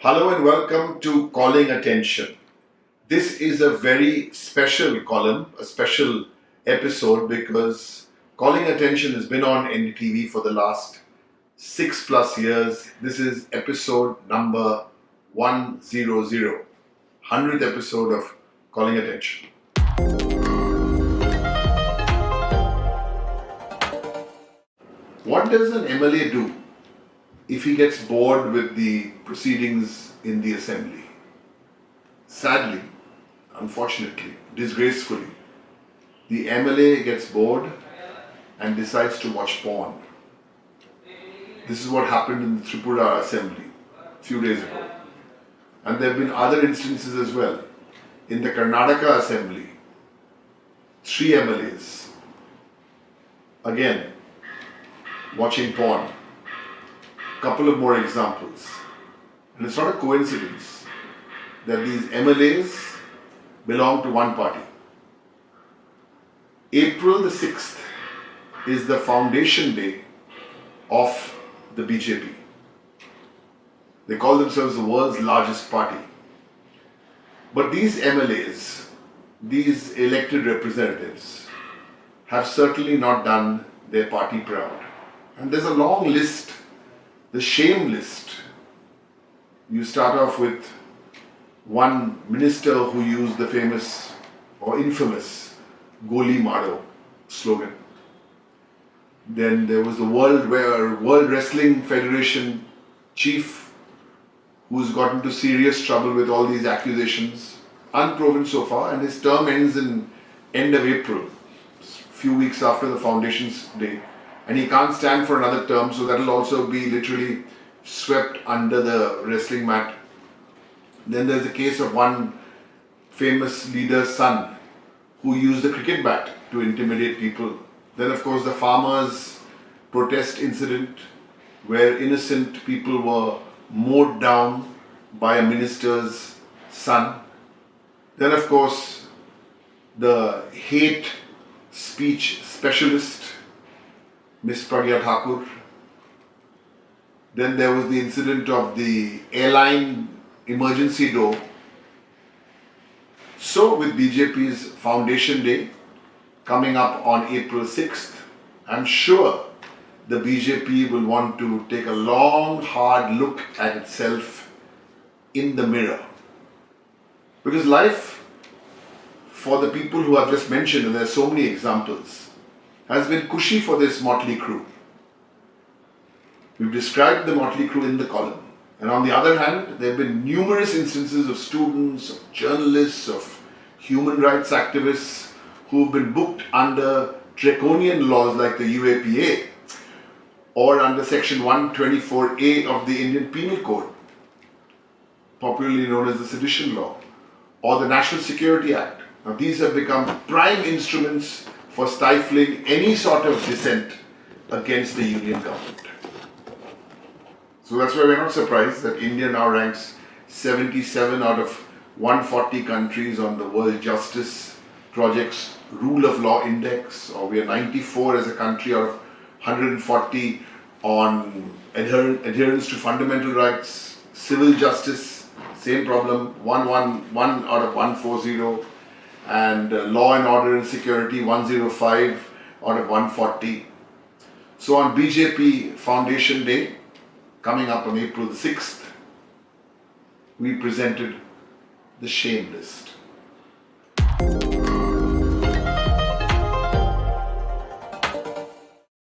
Hello and welcome to Calling Attention. This is a very special column, a special episode because Calling Attention has been on NDTV for the last 6+ years. This is episode number 100, 100th episode of Calling Attention. What does an MLA do if he gets bored with the proceedings in the assembly? Sadly, unfortunately, disgracefully, the MLA gets bored and decides to watch porn. This is what happened in the Tripura assembly a few days ago. And there have been other instances as well. In the Karnataka assembly, 3 MLAs, again, watching porn. Couple of more examples. And it's not a coincidence that these MLAs belong to one party. April the 6th is the foundation day of the BJP. They call themselves the world's largest party. But these MLAs, these elected representatives, have certainly not done their party proud. And there's a long list, the shame list. You start off with one minister who used the famous or infamous Goli Maro slogan. Then there was the World Wrestling Federation chief who's got into serious trouble with all these accusations, unproven so far, and his term ends in end of April, a few weeks after the foundation's day. And he can't stand for another term, so that'll also be literally swept under the wrestling mat. Then there's the case of one famous leader's son who used the cricket bat to intimidate people. Then of course the farmers' protest incident where innocent people were mowed down by a minister's son. Then of course the hate speech specialist, Miss Pragya Thakur. Then there was the incident of the airline emergency door. So with BJP's Foundation Day coming up on April 6th, I'm sure the BJP will want to take a long, hard look at itself in the mirror. Because life, for the people who I've just mentioned, and there are so many examples, has been cushy for this motley crew. We've described the motley crew in the column. And on the other hand, there have been numerous instances of students, of journalists, of human rights activists who've been booked under draconian laws like the UAPA or under Section 124A of the Indian Penal Code, popularly known as the Sedition Law, or the National Security Act. Now, these have become prime instruments for stifling any sort of dissent against the union government. So that's why we're not surprised that India now ranks 77 out of 140 countries on the World Justice Project's Rule of Law Index, or we are 94 as a country out of 140 on adherence to fundamental rights, civil justice, same problem, 111 out of 140, and law and order and security 105 out of 140. So on BJP Foundation Day, coming up on April the 6th, we presented the shame list.